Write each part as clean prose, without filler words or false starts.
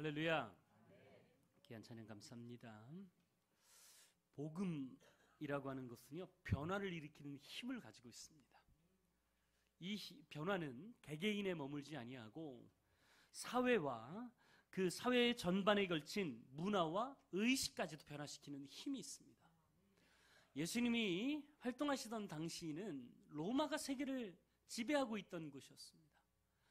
할렐루야. 귀한 찬양 감사합니다. 복음이라고 하는 것은요, 변화를 일으키는 힘을 가지고 있습니다. 이 변화는 개개인에 머물지 아니하고 사회와 그 사회 전반에 걸친 문화와 의식까지도 변화시키는 힘이 있습니다. 예수님이 활동하시던 당시는 로마가 세계를 지배하고 있던 곳이었습니다.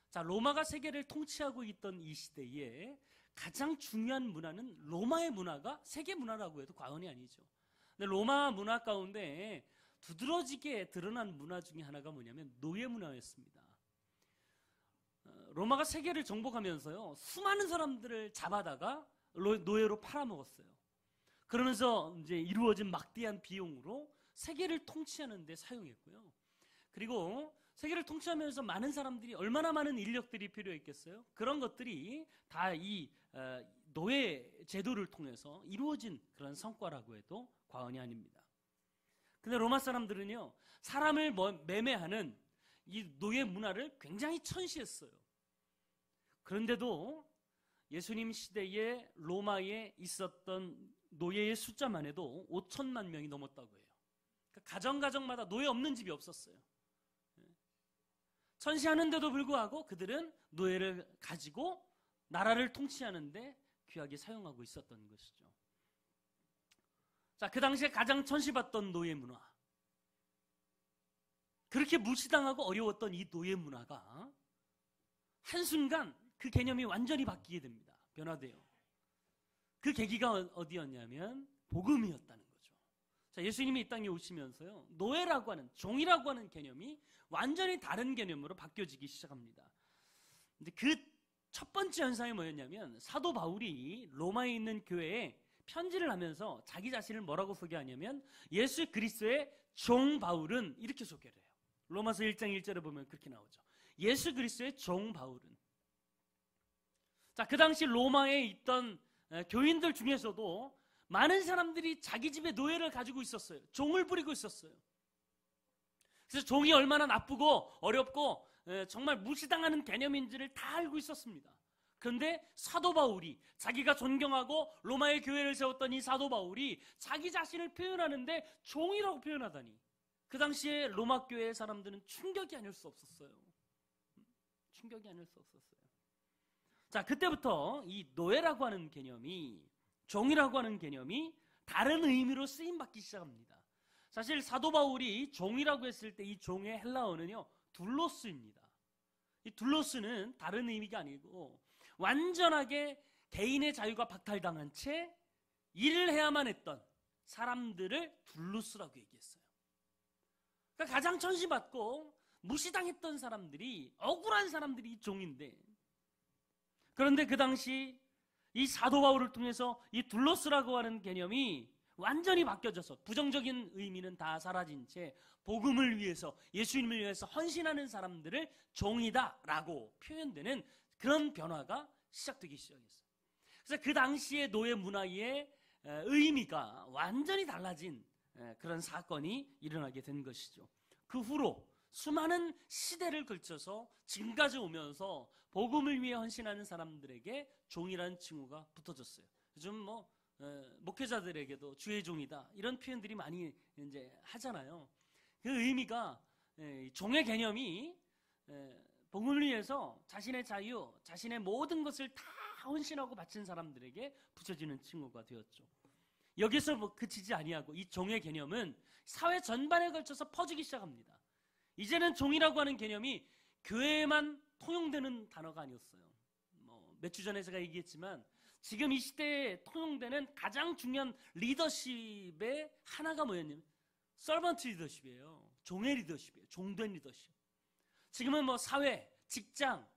자, 로마가 세계를 통치하고 있던 이 시대에 가장 중요한 문화는 로마의 문화가 세계 문화라고 해도 과언이 아니죠. 근데 로마 문화 가운데 두드러지게 드러난 문화 중에 하나가 뭐냐면 노예 문화였습니다. 로마가 세계를 정복하면서요, 수많은 사람들을 잡아다가 노예로 팔아먹었어요. 그러면서 이제 이루어진 막대한 비용으로 세계를 통치하는 데 사용했고요. 그리고 세계를 통치하면서 많은 사람들이, 얼마나 많은 인력들이 필요했겠어요? 그런 것들이 다 이 노예 제도를 통해서 이루어진 그런 성과라고 해도 과언이 아닙니다. 근데 로마 사람들은요, 사람을 매매하는 이 노예 문화를 굉장히 천시했어요. 그런데도 예수님 시대에 로마에 있었던 노예의 숫자만 해도 5천만 명이 넘었다고 해요. 그러니까 가정마다 노예 없는 집이 없었어요. 천시하는데도 불구하고 그들은 노예를 가지고 나라를 통치하는데 귀하게 사용하고 있었던 것이죠. 자, 그 당시에 가장 천시받던 노예 문화, 그렇게 무시당하고 어려웠던 이 노예 문화가 한순간 그 개념이 완전히 바뀌게 됩니다. 변화돼요. 그 계기가 어디였냐면 복음이었다는 거죠. 자, 예수님이 이 땅에 오시면서요, 노예라고 하는, 종이라고 하는 개념이 완전히 다른 개념으로 바뀌어지기 시작합니다. 근데 그 첫 번째 현상이 뭐였냐면, 사도 바울이 로마에 있는 교회에 편지를 하면서 자기 자신을 뭐라고 소개하냐면, 예수 그리스도의 종 바울은, 이렇게 소개를 해요. 로마서 1장 1절에 보면 그렇게 나오죠. 예수 그리스도의 종 바울은. 자, 그 당시 로마에 있던 교인들 중에서도 많은 사람들이 자기 집에 노예를 가지고 있었어요. 종을 부리고 있었어요. 그래서 종이 얼마나 나쁘고 어렵고 정말 무시당하는 개념인지를 다 알고 있었습니다. 그런데 사도 바울이, 자기가 존경하고 로마의 교회를 세웠던 이 사도 바울이 자기 자신을 표현하는데 종이라고 표현하다니, 그 당시에 로마 교회의 사람들은 충격이 아닐 수 없었어요. 충격이 아닐 수 없었어요. 자, 그때부터 이 노예라고 하는 개념이, 종이라고 하는 개념이 다른 의미로 쓰임받기 시작합니다. 사실 사도 바울이 종이라고 했을 때 이 종의 헬라어는요, 둘로스입니다. 이 둘로스는 다른 의미가 아니고 완전하게 개인의 자유가 박탈당한 채 일을 해야만 했던 사람들을 둘로스라고 얘기했어요. 그러니까 가장 천시받고 무시당했던 사람들이, 억울한 사람들이 종인데, 그런데 그 당시 이 사도 바울을 통해서 이 둘로스라고 하는 개념이 완전히 바뀌어져서 부정적인 의미는 다 사라진 채 복음을 위해서, 예수님을 위해서 헌신하는 사람들을 종이다라고 표현되는 그런 변화가 시작되기 시작했어요. 그래서 그 당시의 노예 문화의 의미가 완전히 달라진 그런 사건이 일어나게 된 것이죠. 그 후로 수많은 시대를 걸쳐서 지금까지 오면서 복음을 위해 헌신하는 사람들에게 종이라는 칭호가 붙어졌어요. 요즘 목회자들에게도 주의 종이다, 이런 표현들이 많이 이제 하잖아요. 그 의미가, 종의 개념이 복음을 위해서 자신의 자유, 자신의 모든 것을 다 헌신하고 바친 사람들에게 붙여지는 칭호가 되었죠. 여기서 그치지 아니하고 이 종의 개념은 사회 전반에 걸쳐서 퍼지기 시작합니다. 이제는 종이라고 하는 개념이 교회에만 통용되는 단어가 아니었어요. 몇 주 전에 제가 얘기했지만, 지금 이 시대에 통용되는 가장 중요한 리더십의 하나가 뭐였냐면 서번트 리더십이에요. 종의 리더십이에요. 종된 리더십. 지금은 사회, 직장,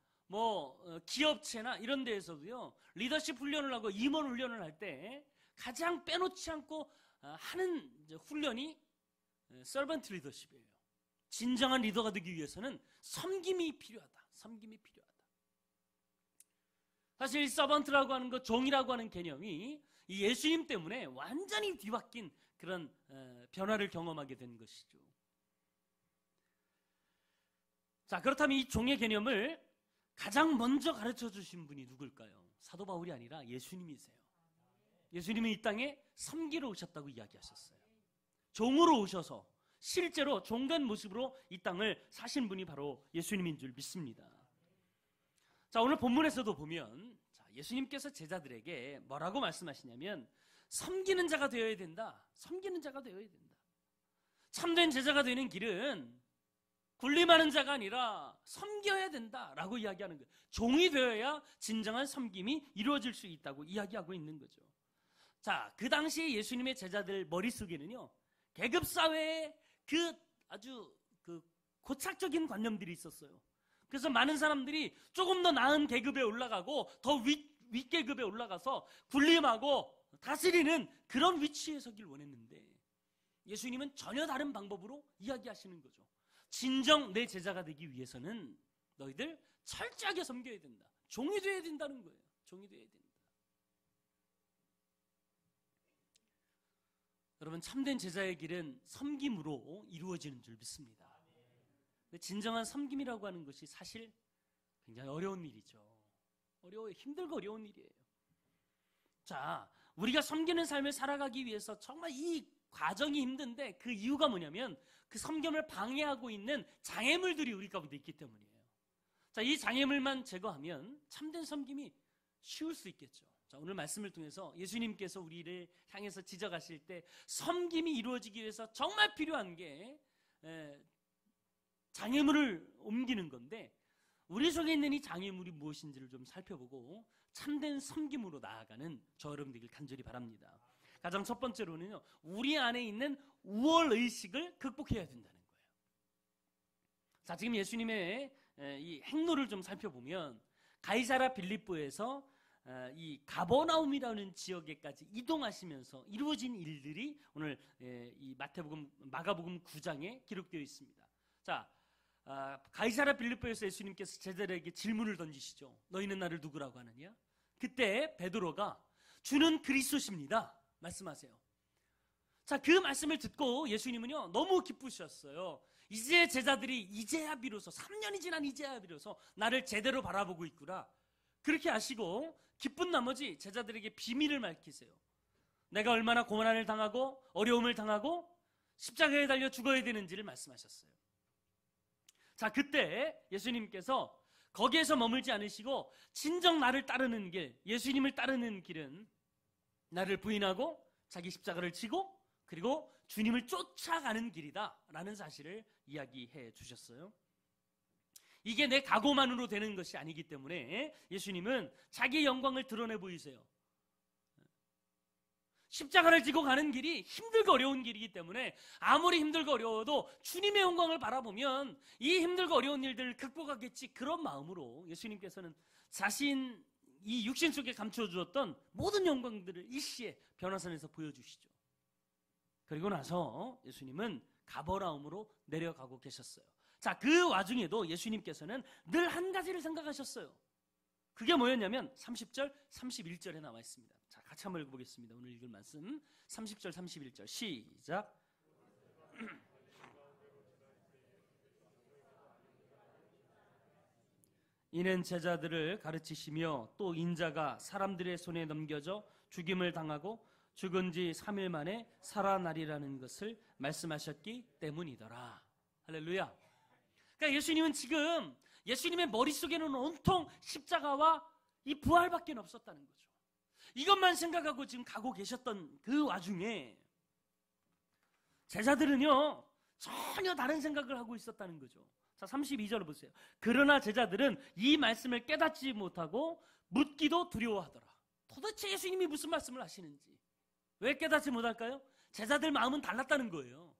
기업체나 이런 데에서도요, 리더십 훈련을 하고 임원 훈련을 할 때 가장 빼놓지 않고 하는 훈련이 서번트 리더십이에요. 진정한 리더가 되기 위해서는 섬김이 필요하다. 섬김이 필요하다. 사실 서번트라고 하는 것, 종이라고 하는 개념이 이 예수님 때문에 완전히 뒤바뀐 그런 변화를 경험하게 된 것이죠. 자, 그렇다면 이 종의 개념을 가장 먼저 가르쳐 주신 분이 누굴까요? 사도 바울이 아니라 예수님이세요. 예수님이 이 땅에 섬기러 오셨다고 이야기하셨어요. 종으로 오셔서 실제로 종된 모습으로 이 땅을 사신 분이 바로 예수님인 줄 믿습니다. 자, 오늘 본문에서도 보면 예수님께서 제자들에게 뭐라고 말씀하시냐면 섬기는 자가 되어야 된다. 섬기는 자가 되어야 된다. 참된 제자가 되는 길은 군림하는 자가 아니라 섬겨야 된다라고 이야기하는 거예요. 종이 되어야 진정한 섬김이 이루어질 수 있다고 이야기하고 있는 거죠. 자, 그 당시에 예수님의 제자들 머릿속에는요, 계급사회의 아주 고착적인 관념들이 있었어요. 그래서 많은 사람들이 조금 더 나은 계급에 올라가고 더 윗계급에 올라가서 군림하고 다스리는 그런 위치에 서길 원했는데 예수님은 전혀 다른 방법으로 이야기하시는 거죠. 진정 내 제자가 되기 위해서는 너희들 철저하게 섬겨야 된다. 종이 되어야 된다는 거예요. 종이 되어야 된다. 여러분, 참된 제자의 길은 섬김으로 이루어지는 줄 믿습니다. 진정한 섬김이라고 하는 것이 사실 굉장히 어려운 일이죠. 힘들고 어려운 일이에요. 자, 우리가 섬기는 삶을 살아가기 위해서 정말 이 과정이 힘든데 그 이유가 뭐냐면 그 섬김을 방해하고 있는 장애물들이 우리 가운데 있기 때문이에요. 자, 이 장애물만 제거하면 참된 섬김이 쉬울 수 있겠죠. 자, 오늘 말씀을 통해서 예수님께서 우리를 향해서 지적하실 때 섬김이 이루어지기 위해서 정말 필요한 게 장애물을 옮기는 건데 우리 속에 있는 이 장애물이 무엇인지를 좀 살펴보고 참된 섬김으로 나아가는 저 여러분들을 간절히 바랍니다. 가장 첫 번째로는요, 우리 안에 있는 우월의식을 극복해야 된다는 거예요. 자, 지금 예수님의 이 행로를 좀 살펴보면 가이사랴 빌립보에서 이 가버나움이라는 지역에까지 이동하시면서 이루어진 일들이 오늘 이 마가복음 9장에 기록되어 있습니다. 자, 가이사랴 빌립보에서 예수님께서 제자들에게 질문을 던지시죠. 너희는 나를 누구라고 하느냐? 그때 베드로가 주는 그리스도십니다 말씀하세요. 자, 그 말씀을 듣고 예수님은요 너무 기쁘셨어요. 이제 제자들이 이제야 비로소 3년이 지난 이제야 비로소 나를 제대로 바라보고 있구나. 그렇게 하시고 기쁜 나머지 제자들에게 비밀을 밝히세요. 내가 얼마나 고난을 당하고 어려움을 당하고 십자가에 달려 죽어야 되는지를 말씀하셨어요. 자, 그때 예수님께서 거기에서 머물지 않으시고 진정 나를 따르는 길, 예수님을 따르는 길은 나를 부인하고 자기 십자가를 지고 그리고 주님을 쫓아가는 길이다 라는 사실을 이야기해 주셨어요. 이게 내 각오만으로 되는 것이 아니기 때문에 예수님은 자기의 영광을 드러내 보이세요. 십자가를 지고 가는 길이 힘들고 어려운 길이기 때문에 아무리 힘들고 어려워도 주님의 영광을 바라보면 이 힘들고 어려운 일들을 극복하겠지, 그런 마음으로 예수님께서는 자신 이 육신 속에 감춰주었던 모든 영광들을 일시에 변화산에서 보여주시죠. 그리고 나서 예수님은 가버나움으로 내려가고 계셨어요. 자, 그 와중에도 예수님께서는 늘 한 가지를 생각하셨어요. 그게 뭐였냐면 30절, 31절에 나와 있습니다. 자, 같이 한번 읽어보겠습니다. 오늘 읽을 말씀 30절, 31절 시작. 이는 제자들을 가르치시며 또 인자가 사람들의 손에 넘겨져 죽임을 당하고 죽은 지 3일 만에 살아나리라는 것을 말씀하셨기 때문이더라. 할렐루야. 그러니까 예수님은 지금 예수님의 머릿속에는 온통 십자가와 이 부활밖에 없었다는 거죠. 이것만 생각하고 지금 가고 계셨던 그 와중에 제자들은요 전혀 다른 생각을 하고 있었다는 거죠. 자, 32절을 보세요. 그러나 제자들은 이 말씀을 깨닫지 못하고 묻기도 두려워하더라. 도대체 예수님이 무슨 말씀을 하시는지 왜 깨닫지 못할까요? 제자들 마음은 달랐다는 거예요.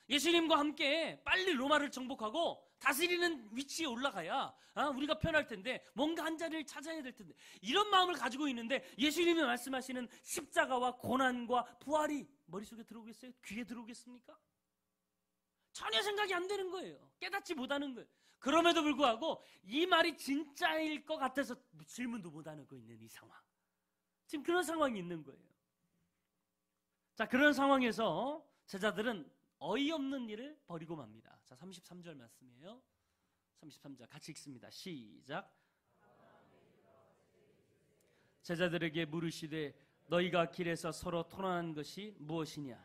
예수님과 함께 빨리 로마를 정복하고 다스리는 위치에 올라가야 우리가 편할 텐데, 뭔가 한 자리를 찾아야 될 텐데, 이런 마음을 가지고 있는데 예수님이 말씀하시는 십자가와 고난과 부활이 머릿속에 들어오겠어요? 귀에 들어오겠습니까? 전혀 생각이 안 되는 거예요. 깨닫지 못하는 거예요. 그럼에도 불구하고 이 말이 진짜일 것 같아서 질문도 못 하고 있는 이 상황. 지금 그런 상황이 있는 거예요. 자, 그런 상황에서 제자들은 어이없는 일을 벌이고 맙니다. 자, 33절 말씀이에요. 33절 같이 읽습니다. 시작. 제자들에게 물으시되 너희가 길에서 서로 토론한 것이 무엇이냐?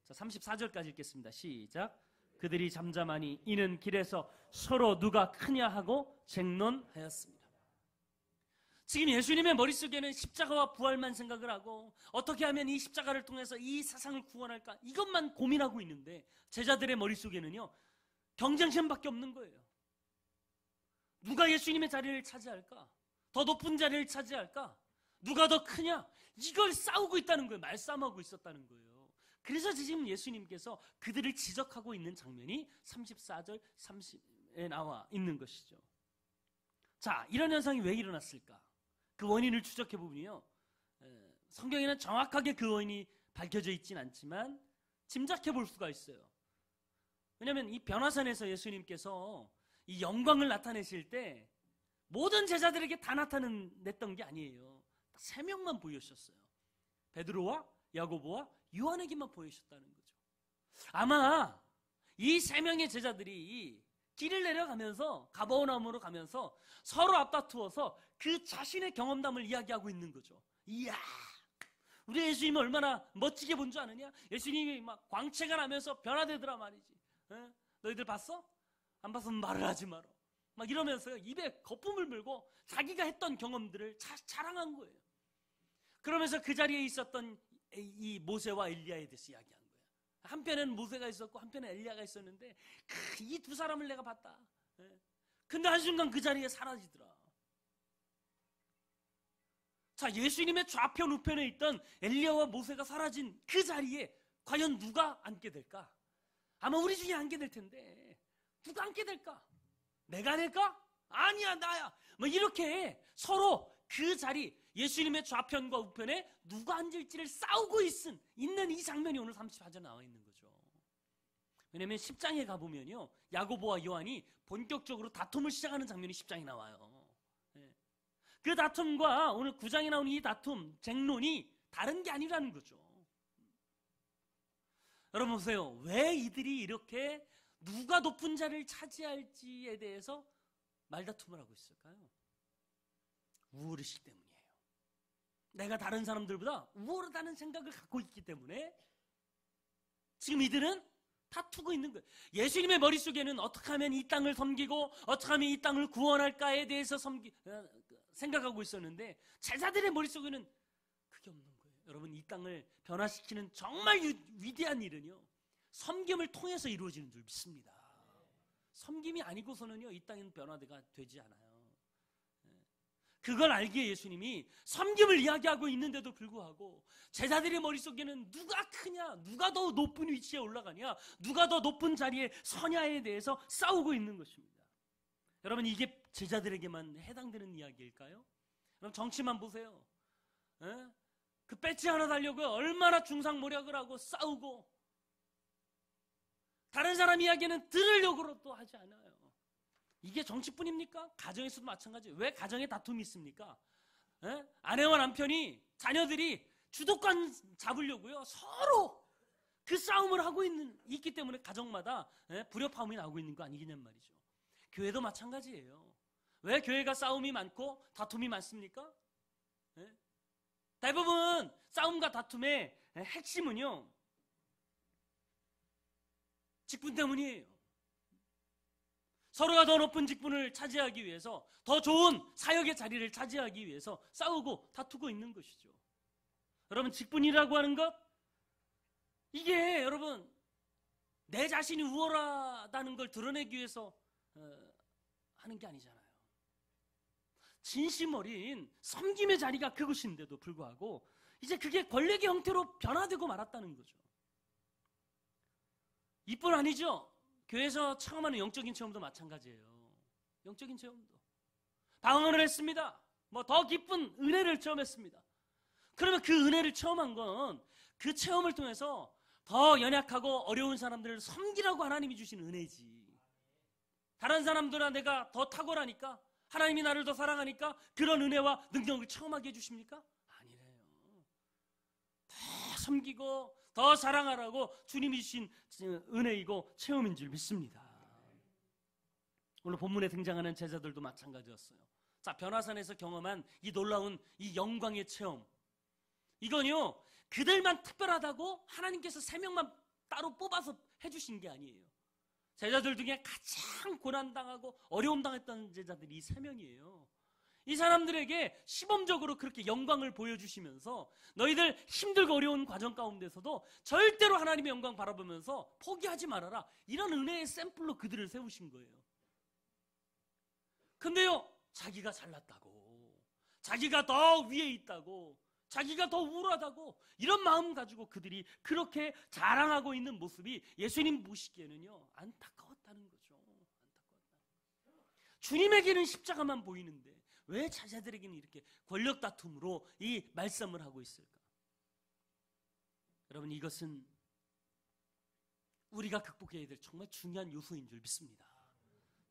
자, 34절까지 읽겠습니다. 시작. 그들이 잠잠하니 이는 길에서 서로 누가 크냐 하고 쟁론하였습니다. 지금 예수님의 머릿속에는 십자가와 부활만 생각을 하고 어떻게 하면 이 십자가를 통해서 이 세상을 구원할까 이것만 고민하고 있는데 제자들의 머릿속에는요 경쟁심밖에 없는 거예요. 누가 예수님의 자리를 차지할까? 더 높은 자리를 차지할까? 누가 더 크냐? 이걸 싸우고 있다는 거예요. 말싸움하고 있었다는 거예요. 그래서 지금 예수님께서 그들을 지적하고 있는 장면이 34절 30에 나와 있는 것이죠. 자, 이런 현상이 왜 일어났을까? 그 원인을 추적해 보면요 성경에는 정확하게 그 원인이 밝혀져 있진 않지만 짐작해 볼 수가 있어요. 왜냐하면 이 변화산에서 예수님께서 이 영광을 나타내실 때 모든 제자들에게 다 나타냈던 게 아니에요. 3명만 보여주셨어요. 베드로와 야고보와 요한에게만 보여주셨다는 거죠. 아마 이 3명의 제자들이 길을 내려가면서 가버나움으로 가면서 서로 앞다투어서 그 자신의 경험담을 이야기하고 있는 거죠. 이야, 우리 예수님이 얼마나 멋지게 본 줄 아느냐? 예수님이 막 광채가 나면서 변화되더라 말이지. 에? 너희들 봤어? 안 봤으면 말을 하지 마라. 막 이러면서 입에 거품을 물고 자기가 했던 경험들을 자랑한 거예요. 그러면서 그 자리에 있었던 이 모세와 엘리야에 대해서 이야기한 거예요. 한편에는 모세가 있었고 한편에 엘리야가 있었는데 이 두 사람을 내가 봤다. 근데 한순간 그 자리에 사라지더라. 자, 예수님의 좌편 우편에 있던 엘리야와 모세가 사라진 그 자리에 과연 누가 앉게 될까? 아마 우리 중에 앉게 될 텐데 누가 앉게 될까? 내가 될까? 아니야, 나야. 뭐 이렇게 서로 그 자리 예수님의 좌편과 우편에 누가 앉을지를 싸우고 있는 이 장면이 오늘 34절에 나와 있는 거죠. 왜냐하면 10장에 가보면요 야고보와 요한이 본격적으로 다툼을 시작하는 장면이 10장에 나와요. 그 다툼과 오늘 9장에 나오는 이 다툼, 쟁론이 다른 게 아니라는 거죠. 여러분 보세요. 왜 이들이 이렇게 누가 높은 자리를 차지할지에 대해서 말다툼을 하고 있을까요? 우월의식 때문이에요. 내가 다른 사람들보다 우월하다는 생각을 갖고 있기 때문에 지금 이들은 다투고 있는 거예요. 예수님의 머릿속에는 어떻게 하면 이 땅을 섬기고 어떻게 하면 이 땅을 구원할까에 대해서 생각하고 있었는데 제자들의 머릿속에는 그게 없는 거예요. 여러분 이 땅을 변화시키는 정말 위대한 일은요 섬김을 통해서 이루어지는 줄 믿습니다. 섬김이 아니고서는요 이 땅은 변화가 되지 않아요. 그걸 알기에 예수님이 섬김을 이야기하고 있는데도 불구하고 제자들의 머릿속에는 누가 크냐, 누가 더 높은 위치에 올라가냐, 누가 더 높은 자리에 서냐에 대해서 싸우고 있는 것입니다. 여러분 이게 제자들에게만 해당되는 이야기일까요? 그럼 정치만 보세요. 그 배지 하나 달려고 얼마나 중상모략을 하고 싸우고 다른 사람 이야기는 들으려고도 하지 않아요. 이게 정치뿐입니까? 가정에서도 마찬가지예요. 왜 가정에 다툼이 있습니까? 아내와 남편이, 자녀들이 주도권 잡으려고요 서로 그 싸움을 하고 있기 때문에 가정마다 불협화음이 나오고 있는 거 아니겠냔 말이죠. 교회도 마찬가지예요. 왜 교회가 싸움이 많고 다툼이 많습니까? 대부분 싸움과 다툼의 핵심은요 직분 때문이에요. 서로가 더 높은 직분을 차지하기 위해서 더 좋은 사역의 자리를 차지하기 위해서 싸우고 다투고 있는 것이죠. 여러분 직분이라고 하는 것 이게 여러분 내 자신이 우월하다는 걸 드러내기 위해서 하는 게 아니잖아요. 진심 어린 섬김의 자리가 그것인데도 불구하고 이제 그게 권력의 형태로 변화되고 말았다는 거죠. 이뿐 아니죠. 교회에서 체험하는 영적인 체험도 마찬가지예요. 영적인 체험도 방언을 했습니다. 뭐 더 깊은 은혜를 체험했습니다. 그러면 그 은혜를 체험한 건 그 체험을 통해서 더 연약하고 어려운 사람들을 섬기라고 하나님이 주신 은혜지. 다른 사람들아 내가 더 탁월하니까 하나님이 나를 더 사랑하니까 그런 은혜와 능력을 체험하게 해주십니까? 아니래요. 더 섬기고 더 사랑하라고 주님이 주신 은혜이고 체험인 줄 믿습니다. 오늘 본문에 등장하는 제자들도 마찬가지였어요. 자, 변화산에서 경험한 이 놀라운 이 영광의 체험, 이건요 그들만 특별하다고 하나님께서 3명만 따로 뽑아서 해주신 게 아니에요. 제자들 중에 가장 고난당하고 어려움 당했던 제자들이 이 3명이에요. 이 사람들에게 시범적으로 그렇게 영광을 보여주시면서 너희들 힘들고 어려운 과정 가운데서도 절대로 하나님의 영광 바라보면서 포기하지 말아라, 이런 은혜의 샘플로 그들을 세우신 거예요. 근데요, 자기가 잘났다고, 자기가 더 위에 있다고, 자기가 더 우월하다고, 이런 마음 가지고 그들이 그렇게 자랑하고 있는 모습이 예수님 보시기에는요 안타까웠다는 거죠. 주님에게는 십자가만 보이는데 왜 제자들에게는 이렇게 권력 다툼으로 이 말씀을 하고 있을까? 여러분, 이것은 우리가 극복해야 될 정말 중요한 요소인 줄 믿습니다.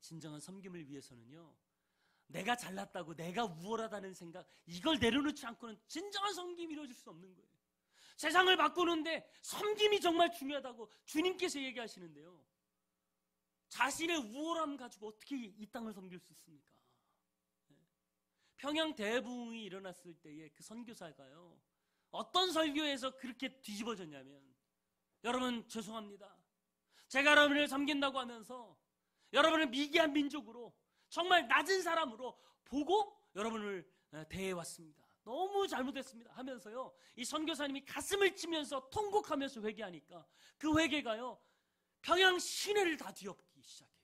진정한 섬김을 위해서는요, 내가 잘났다고, 내가 우월하다는 생각, 이걸 내려놓지 않고는 진정한 섬김이 이루어질 수 없는 거예요. 세상을 바꾸는데 섬김이 정말 중요하다고 주님께서 얘기하시는데요, 자신의 우월함 가지고 어떻게 이 땅을 섬길 수 있습니까? 평양 대부흥이 일어났을 때에 그 선교사가요, 어떤 설교에서 그렇게 뒤집어졌냐면, 여러분 죄송합니다, 제가 여러분을 섬긴다고 하면서 여러분을 미개한 민족으로, 정말 낮은 사람으로 보고 여러분을 대해왔습니다, 너무 잘못했습니다 하면서요, 이 선교사님이 가슴을 치면서 통곡하면서 회개하니까 그 회개가요 평양 시내를 다 뒤엎기 시작해요.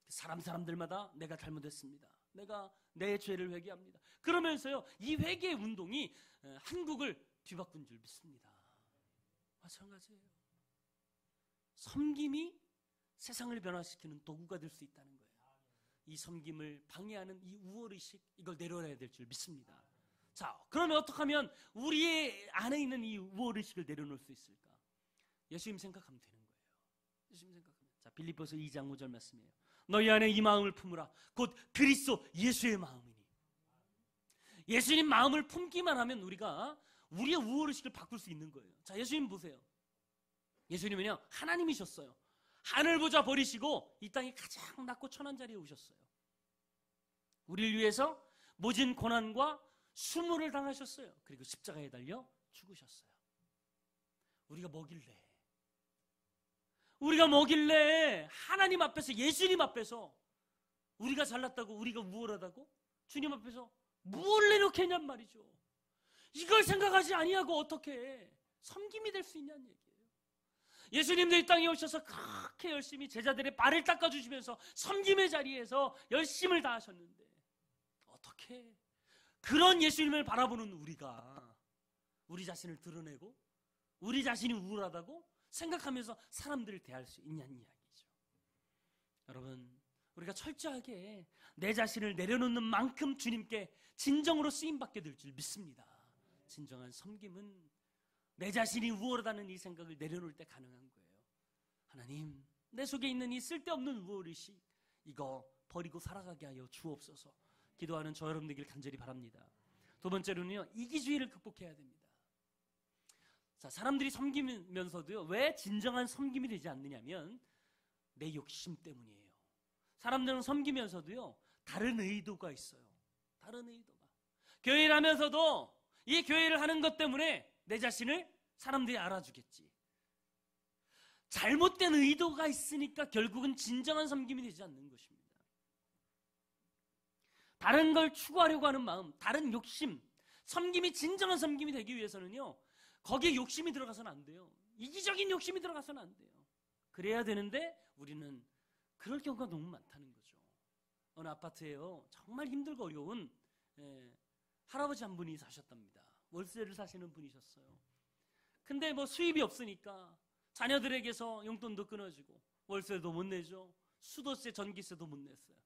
사람들마다 내가 잘못했습니다, 내가 내 죄를 회개합니다 그러면서요 이 회개 운동이 한국을 뒤바꾼 줄 믿습니다. 마찬가지예요. 섬김이 세상을 변화시키는 도구가 될 수 있다는 거예요. 이 섬김을 방해하는 이 우월의식, 이걸 내려놔야 될 줄 믿습니다. 자, 그러면 어떻게 하면 우리의 안에 있는 이 우월의식을 내려놓을 수 있을까? 예수님 생각하면 되는 거예요. 예수님 생각하면. 자, 빌립보서 2장 5절 말씀이에요. 너희 안에 이 마음을 품으라. 곧 그리스도 예수의 마음이니. 예수님 마음을 품기만 하면 우리가 우리의 우월의식을 바꿀 수 있는 거예요. 자, 예수님 보세요. 예수님은요 하나님이셨어요. 하늘 보좌 버리시고 이 땅에 가장 낮고 천한 자리에 오셨어요. 우리를 위해서 모진 고난과 수모를 당하셨어요. 그리고 십자가에 달려 죽으셨어요. 우리가 뭐길래 하나님 앞에서, 예수님 앞에서 우리가 잘났다고, 우리가 우월하다고 주님 앞에서 무엇을 내놓겠냔 말이죠. 이걸 생각하지 아니하고 어떻게 섬김이 될 수 있냐는 얘기예요. 예수님도 이 땅에 오셔서 그렇게 열심히 제자들의 발을 닦아주시면서 섬김의 자리에서 열심을 다하셨는데, 어떻게 그런 예수님을 바라보는 우리가 우리 자신을 드러내고 우리 자신이 우월하다고 생각하면서 사람들을 대할 수 있냐는 이야기죠. 여러분, 우리가 철저하게 내 자신을 내려놓는 만큼 주님께 진정으로 쓰임받게 될 줄 믿습니다. 진정한 섬김은 내 자신이 우월하다는 이 생각을 내려놓을 때 가능한 거예요. 하나님, 내 속에 있는 이 쓸데없는 우월의식, 이거 버리고 살아가게 하여 주옵소서. 기도하는 저 여러분 되길 간절히 바랍니다. 두 번째로는요, 이기주의를 극복해야 됩니다. 자, 사람들이 섬기면서도요, 왜 진정한 섬김이 되지 않느냐면 내 욕심 때문이에요. 사람들은 섬기면서도요 다른 의도가 있어요. 다른 의도가. 교회를 하면서도 이 교회를 하는 것 때문에 내 자신을 사람들이 알아주겠지. 잘못된 의도가 있으니까 결국은 진정한 섬김이 되지 않는 것입니다. 다른 걸 추구하려고 하는 마음, 다른 욕심, 섬김이 진정한 섬김이 되기 위해서는요, 거기에 욕심이 들어가서는 안 돼요. 이기적인 욕심이 들어가서는 안 돼요. 그래야 되는데 우리는 그럴 경우가 너무 많다는 거죠. 어느 아파트에요, 정말 힘들고 어려운 할아버지 한 분이 사셨답니다. 월세를 사시는 분이셨어요. 근데 뭐 수입이 없으니까 자녀들에게서 용돈도 끊어지고 월세도 못 내죠. 수도세, 전기세도 못 냈어요.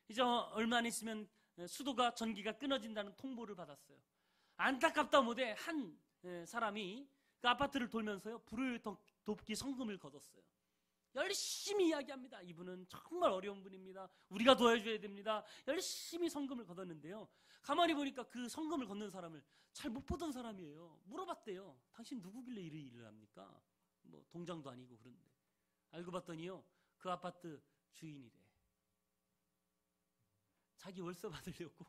이제 얼마 안 있으면 수도가, 전기가 끊어진다는 통보를 받았어요. 안타깝다 못해 한 사람이 그 아파트를 돌면서요, 불을 돕기 성금을 거뒀어요. 열심히 이야기합니다. 이분은 정말 어려운 분입니다. 우리가 도와줘야 됩니다. 열심히 성금을 거뒀는데요, 가만히 보니까 그 성금을 걷는 사람을 잘 못 보던 사람이에요. 물어봤대요. 당신 누구길래 이런 일을 합니까? 뭐 동장도 아니고. 그런데 알고 봤더니요, 그 아파트 주인이래. 자기 월세 받으려고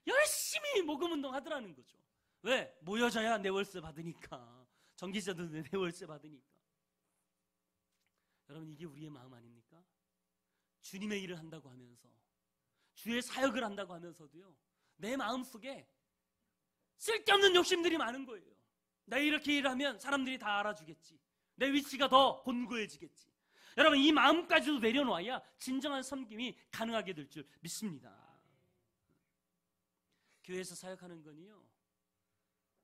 열심히 모금운동 하더라는 거죠. 왜? 모여져야 내 월세 받으니까. 전기세도 내 월세 받으니까. 여러분, 이게 우리의 마음 아닙니까? 주님의 일을 한다고 하면서, 주의 사역을 한다고 하면서도요, 내 마음속에 쓸데없는 욕심들이 많은 거예요. 내가 이렇게 일을 하면 사람들이 다 알아주겠지. 내 위치가 더 곤고해지겠지. 여러분, 이 마음까지도 내려놓아야 진정한 섬김이 가능하게 될 줄 믿습니다. 교회에서 사역하는 건요,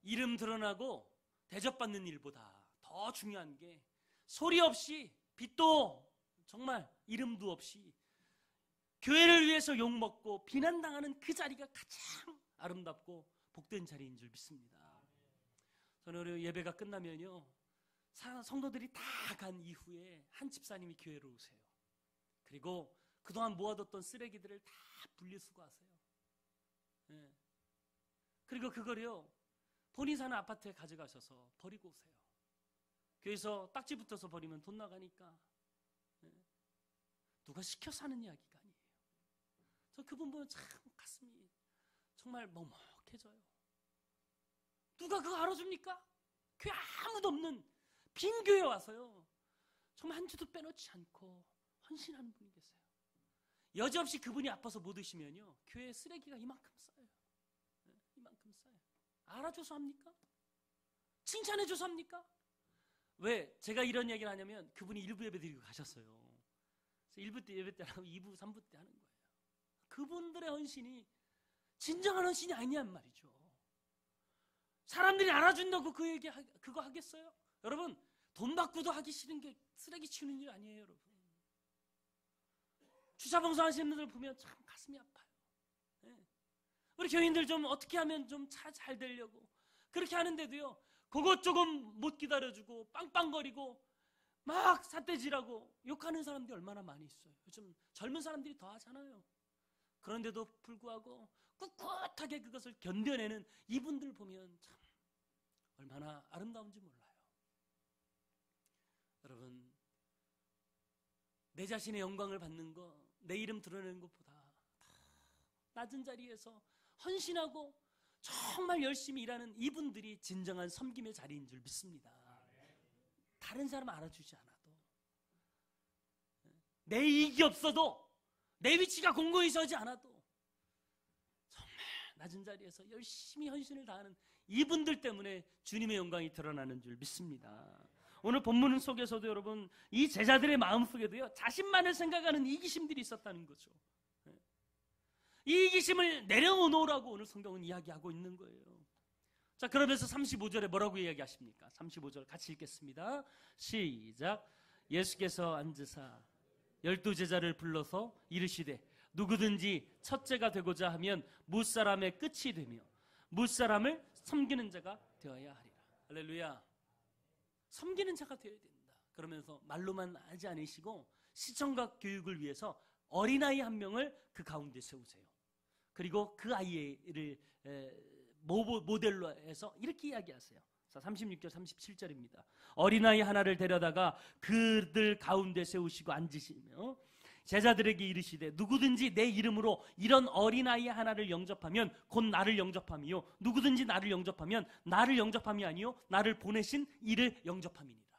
이름 드러나고 대접받는 일보다 더 중요한 게 소리 없이, 빛도 정말 이름도 없이 교회를 위해서 욕먹고 비난당하는 그 자리가 가장 아름답고 복된 자리인 줄 믿습니다. 저는 우리 예배가 끝나면요, 성도들이 다 간 이후에 한 집사님이 교회로 오세요. 그리고 그동안 모아뒀던 쓰레기들을 다 분리수거하세요. 네. 그리고 그거를요, 본인 사는 아파트에 가져가셔서 버리고 오세요. 교회에서 딱지 붙어서 버리면 돈 나가니까. 네. 누가 시켜서 하는 이야기가 아니에요. 저 그분 보면 참 가슴이 정말 먹먹해져요. 누가 그거 알아줍니까? 교회 아무도 없는 빈 교회에 와서요, 정말 한 주도 빼놓지 않고 헌신하는 분이 계세요. 여지없이 그분이 아파서 못 오시면요, 교회에 쓰레기가 이만큼 쌓여요. 네, 이만큼 쌓여요. 알아줘서 합니까? 칭찬해줘서 합니까? 왜 제가 이런 얘기를 하냐면, 그분이 1부 예배 드리고 가셨어요. 그래서 1부 때 예배 때 하고 2부, 3부 때 하는 거예요. 그분들의 헌신이 진정한 헌신이 아니란 말이죠. 사람들이 알아준다고 그 얘기 그거 하겠어요? 여러분, 돈 받고도 하기 싫은 게 쓰레기 치우는 일 아니에요, 여러분. 주차봉사 하시는 분들 보면 참 가슴이 아파요. 네. 우리 교인들 좀 어떻게 하면 좀 잘 되려고 그렇게 하는데도요, 그것 조금 못 기다려주고 빵빵거리고 막 삿대질하고 욕하는 사람들이 얼마나 많이 있어요. 요즘 젊은 사람들이 더 하잖아요. 그런데도 불구하고 꿋꿋하게 그것을 견뎌내는 이분들 보면 참 얼마나 아름다운지 몰라요. 여러분, 내 자신의 영광을 받는 거, 내 이름 드러내는 것보다 낮은 자리에서 헌신하고 정말 열심히 일하는 이분들이 진정한 섬김의 자리인 줄 믿습니다. 다른 사람 알아주지 않아도, 내 이익이 없어도, 내 위치가 공고히 서지 않아도 정말 낮은 자리에서 열심히 헌신을 다하는 이분들 때문에 주님의 영광이 드러나는 줄 믿습니다. 오늘 본문 속에서도 여러분, 이 제자들의 마음속에도요, 자신만을 생각하는 이기심들이 있었다는 거죠. 이 이기심을 내려놓으라고 오늘 성경은 이야기하고 있는 거예요. 자, 그러면서 35절에 뭐라고 이야기하십니까? 35절 같이 읽겠습니다. 시작. 예수께서 앉으사 12제자를 불러서 이르시되, 누구든지 첫째가 되고자 하면 무사람의 끝이 되며 무사람을 섬기는 자가 되어야 하리라. 할렐루야. 섬기는 자가 되어야 된다. 그러면서 말로만 하지 않으시고 시청각 교육을 위해서 어린아이 한 명을 그 가운데 세우세요. 그리고 그 아이를 모델로 해서 이렇게 이야기하세요. 자, 36절 37절입니다. 어린아이 하나를 데려다가 그들 가운데 세우시고 앉으시며 제자들에게 이르시되, 누구든지 내 이름으로 이런 어린아이 하나를 영접하면 곧 나를 영접함이요, 누구든지 나를 영접하면 나를 영접함이 아니요 나를 보내신 이를 영접함이니라.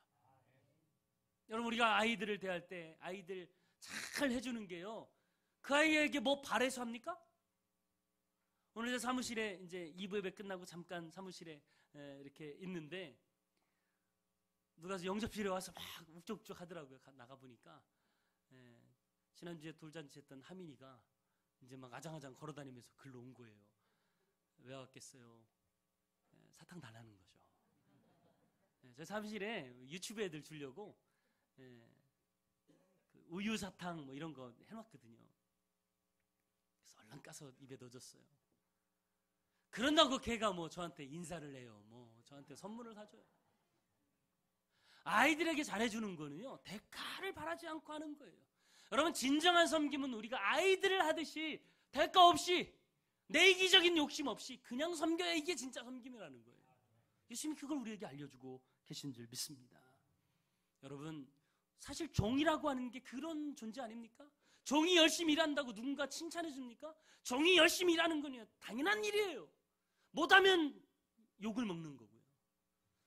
여러분, 우리가 아이들을 대할 때 아이들 잘 해주는 게요, 그 아이에게 뭐 바래서 합니까? 오늘 제 사무실에 이제 2부 예배 끝나고 잠깐 사무실에 이렇게 있는데, 누가 영접실에 와서 막 욱적욱적 하더라고요. 나가보니까 지난주에 돌잔치 했던 하민이가 이제 막 아장아장 걸어다니면서 글로 온 거예요. 왜 왔겠어요? 사탕 달라는 거죠. 제 사무실에 유치부 애들 주려고 그 우유 사탕 뭐 이런 거 해놨거든요. 그래서 얼른 까서 입에 넣어줬어요. 그런다고 걔가 뭐 저한테 인사를 해요. 뭐 저한테 선물을 사줘요. 아이들에게 잘해주는 거는요, 대가를 바라지 않고 하는 거예요. 여러분, 진정한 섬김은 우리가 아이들을 하듯이 대가 없이, 내 이기적인 욕심 없이 그냥 섬겨야 이게 진짜 섬김이라는 거예요. 예수님이 그걸 우리에게 알려주고 계신 줄 믿습니다. 여러분, 사실 종이라고 하는 게 그런 존재 아닙니까? 종이 열심히 일한다고 누군가 칭찬해 줍니까? 종이 열심히 일하는 건 당연한 일이에요. 못하면 욕을 먹는 거고요.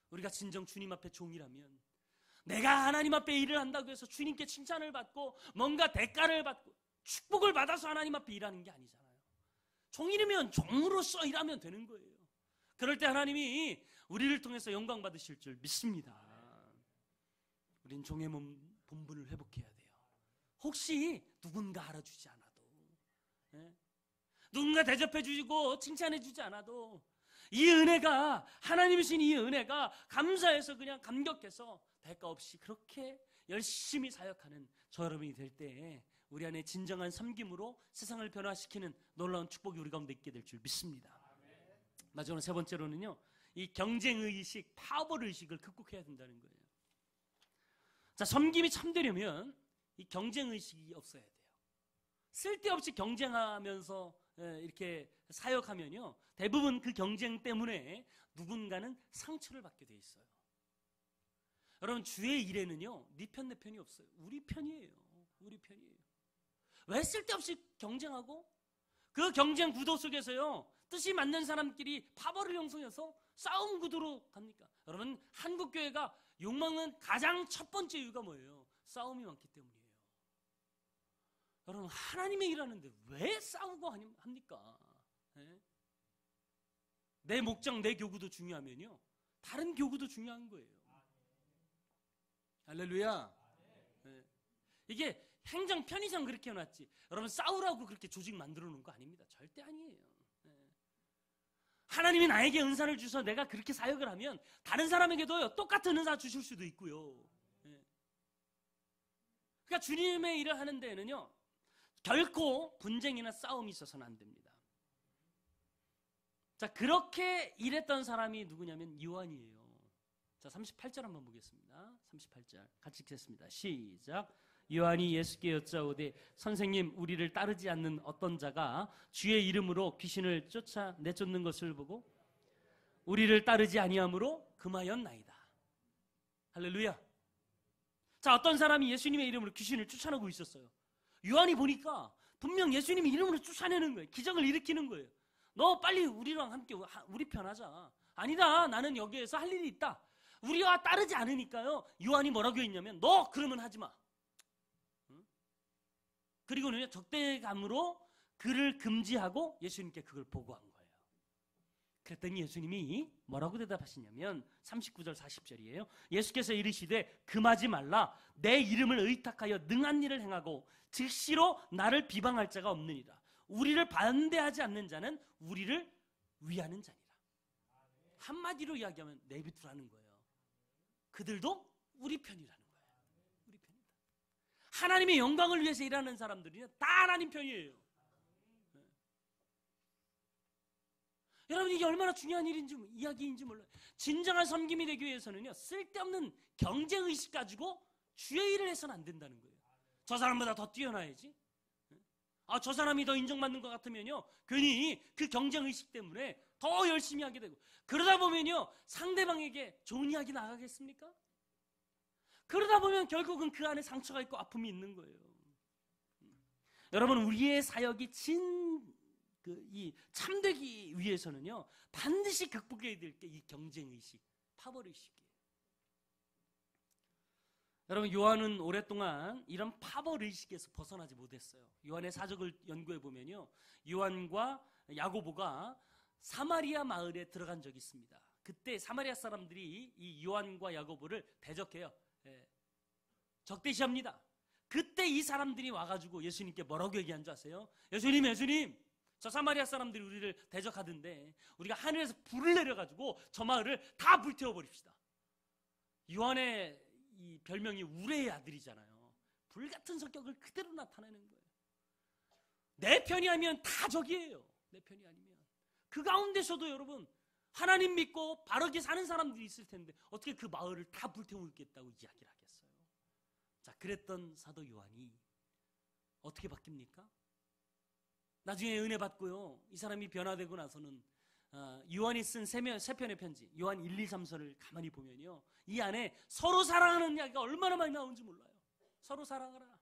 우리가 진정 주님 앞에 종이라면, 내가 하나님 앞에 일을 한다고 해서 주님께 칭찬을 받고 뭔가 대가를 받고 축복을 받아서 하나님 앞에 일하는 게 아니잖아요. 종이라면 종으로서 일하면 되는 거예요. 그럴 때 하나님이 우리를 통해서 영광 받으실 줄 믿습니다. 우린 종의 본분을 회복해야 돼요. 혹시 누군가 알아주지 않아도, 누군가 대접해 주시고 칭찬해 주지 않아도 이 은혜가, 하나님이 주신 이 은혜가 감사해서 그냥 감격해서 대가 없이 그렇게 열심히 사역하는 저 여러분이 될 때 우리 안에 진정한 섬김으로 세상을 변화시키는 놀라운 축복이 우리 가운데 있게 될 줄 믿습니다. 마지막으로 세 번째로는요, 이 경쟁의식, 파벌의식을 극복해야 된다는 거예요. 자, 섬김이 참되려면 이 경쟁의식이 없어야 돼요. 쓸데없이 경쟁하면서 이렇게 사역하면요, 대부분 그 경쟁 때문에 누군가는 상처를 받게 돼 있어요. 여러분, 주의 일에는요, 네 편 내 편이 없어요. 우리 편이에요. 우리 편이에요. 왜 쓸데없이 경쟁하고 그 경쟁 구도 속에서요, 뜻이 맞는 사람끼리 파벌을 형성해서 싸움 구도로 갑니까? 여러분, 한국교회가 욕망은 가장 첫 번째 이유가 뭐예요? 싸움이 많기 때문이에요. 여러분, 하나님의 일하는데 왜 싸우고 합니까? 내 목장, 내 교구도 중요하면요, 다른 교구도 중요한 거예요. 할렐루야. 이게 행정 편의상 그렇게 해놨지, 여러분 싸우라고 그렇게 조직 만들어 놓은 거 아닙니다. 절대 아니에요. 하나님이 나에게 은사를 주셔서 내가 그렇게 사역을 하면 다른 사람에게도 똑같은 은사 주실 수도 있고요. 그러니까 주님의 일을 하는 데에는요, 결코 분쟁이나 싸움이 있어서는 안 됩니다. 자, 그렇게 일했던 사람이 누구냐면 요한이에요. 자, 38절 한번 보겠습니다. 38절 같이 읽겠습니다. 시작. 요한이 예수께 여짜오되 선생님, 우리를 따르지 않는 어떤 자가 주의 이름으로 귀신을 내쫓는 것을 보고 우리를 따르지 아니함으로 금하였나이다. 할렐루야. 자, 어떤 사람이 예수님의 이름으로 귀신을 쫓아내고 있었어요. 요한이 보니까 분명 예수님의 이름으로 쫓아내는 거예요. 기적을 일으키는 거예요. 너 빨리 우리랑 함께 우리 편하자. 아니다, 나는 여기에서 할 일이 있다. 우리와 따르지 않으니까요, 요한이 뭐라고 했냐면, 너 그러면 하지 마. 그리고는 적대감으로 그를 금지하고 예수님께 그걸 보고한 거예요. 그랬더니 예수님이 뭐라고 대답하시냐면 39절 40절이에요. 예수께서 이르시되 금하지 말라. 내 이름을 의탁하여 능한 일을 행하고 즉시로 나를 비방할 자가 없느니라. 우리를 반대하지 않는 자는 우리를 위하는 자니라. 한마디로 이야기하면 내비두라는 거예요. 그들도 우리 편이라는 거예요. 우리 편이다. 하나님의 영광을 위해서 일하는 사람들이 다 하나님 편이에요. 여러분, 이게 얼마나 중요한 이야기인지 몰라요. 진정한 섬김이 되기 위해서는요, 쓸데없는 경쟁의식 가지고 주의 일을 해서는 안 된다는 거예요. 저 사람보다 더 뛰어나야지. 저 사람이 더 인정받는 것 같으면요, 괜히 그 경쟁의식 때문에 더 열심히 하게 되고, 그러다 보면요, 상대방에게 좋은 이야기 나가겠습니까? 그러다 보면 결국은 그 안에 상처가 있고 아픔이 있는 거예요. 여러분, 우리의 사역이 참되기 위해서는요, 반드시 극복해야 될 게 이 경쟁의식, 파벌의식이에요. 여러분, 요한은 오랫동안 이런 파벌의식에서 벗어나지 못했어요. 요한의 사적을 연구해 보면요, 요한과 야고보가 사마리아 마을에 들어간 적이 있습니다. 그때 사마리아 사람들이 이 요한과 야고보를 대적해요. 적대시합니다. 그때 이 사람들이 와가지고 예수님께 뭐라고 얘기한 줄 아세요? 예수님, 저 사마리아 사람들이 우리를 대적하던데 우리가 하늘에서 불을 내려가지고 저 마을을 다 불태워버립시다. 요한의 이 별명이 우레의 아들이잖아요. 불같은 성격을 그대로 나타내는 거예요. 내 편이 아니면 다 적이에요. 내 편이 아니면. 그 가운데서도 여러분, 하나님 믿고 바르게 사는 사람들이 있을 텐데 어떻게 그 마을을 다 불태우겠다고 이야기를 하겠어요. 자, 그랬던 사도 요한이 어떻게 바뀝니까? 나중에 은혜 받고요, 이 사람이 변화되고 나서는 요한이 쓴 세 편의 편지, 요한 1, 2, 3서를 가만히 보면요, 이 안에 서로 사랑하는 이야기가 얼마나 많이 나오는지 몰라요. 서로 사랑하라.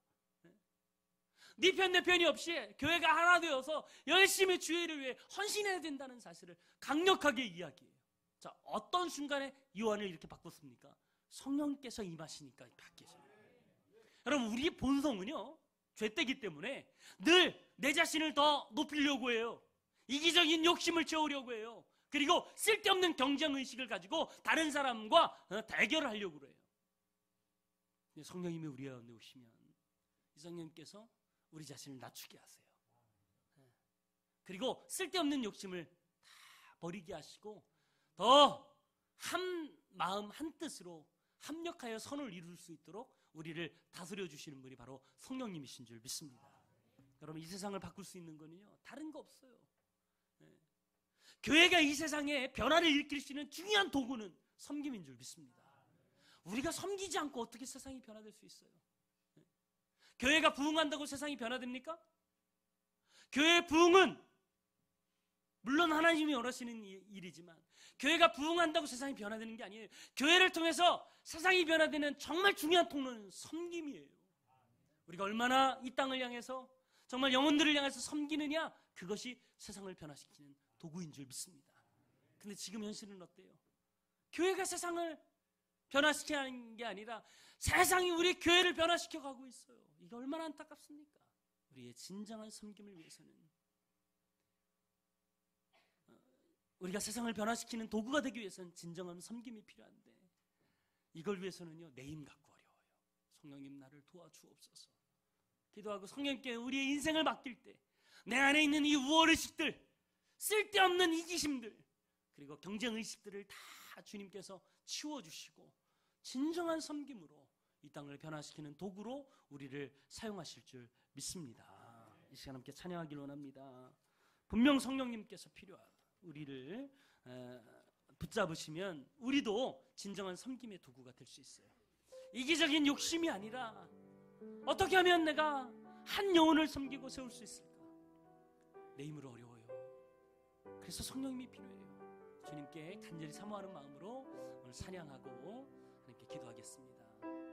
네 편 내 편이 없이 교회가 하나 되어서 열심히 주의 일을 위해 헌신해야 된다는 사실을 강력하게 이야기해요. 자, 어떤 순간에 요한을 이렇게 바꿨습니까? 성령께서 임하시니까 바뀌어요. 여러분, 우리 본성은요, 죄되기 때문에 늘 내 자신을 더 높이려고 해요. 이기적인 욕심을 채우려고 해요. 그리고 쓸데없는 경쟁의식을 가지고 다른 사람과 대결을 하려고 그래요. 근데 성령님이 우리 가운데 오시면 이 성령님께서 우리 자신을 낮추게 하세요. 그리고 쓸데없는 욕심을 다 버리게 하시고 더 한 마음 한 뜻으로 합력하여 선을 이룰 수 있도록 우리를 다스려 주시는 분이 바로 성령님이신 줄 믿습니다. 여러분, 이 세상을 바꿀 수 있는 거는요, 다른 거 없어요. 교회가 이 세상에 변화를 일으킬 수 있는 중요한 도구는 섬김인 줄 믿습니다. 우리가 섬기지 않고 어떻게 세상이 변화될 수 있어요? 교회가 부흥한다고 세상이 변화됩니까? 교회의 부흥은 물론 하나님이 원하시는 일이지만 교회가 부흥한다고 세상이 변화되는 게 아니에요. 교회를 통해서 세상이 변화되는 정말 중요한 통로는 섬김이에요. 우리가 얼마나 이 땅을 향해서 정말 영혼들을 향해서 섬기느냐, 그것이 세상을 변화시키는 도구인 줄 믿습니다. 근데 지금 현실은 어때요? 교회가 세상을 변화시키는 게 아니라 세상이 우리 교회를 변화시켜 가고 있어요. 이게 얼마나 안타깝습니까? 우리의 진정한 섬김을 위해서는 우리가 세상을 변화시키는 도구가 되기 위해서는 진정한 섬김이 필요한데 이걸 위해서는요, 내 힘 갖고 어려워요. 성령님 나를 도와주옵소서. 기도하고 성령님께 우리의 인생을 맡길 때 내 안에 있는 이 우월의식들, 쓸데없는 이기심들, 그리고 경쟁의식들을 다 주님께서 치워주시고 진정한 섬김으로 이 땅을 변화시키는 도구로 우리를 사용하실 줄 믿습니다. 이 시간 함께 찬양하기를 원합니다. 분명 성령님께서 필요하다. 우리를 붙잡으시면 우리도 진정한 섬김의 도구가 될 수 있어요. 이기적인 욕심이 아니라 어떻게 하면 내가 한 영혼을 섬기고 세울 수 있을까? 내 힘으로 어려워요. 그래서 성령님이 필요해요. 주님께 간절히 사모하는 마음으로 오늘 찬양하고 하나님께 기도하겠습니다.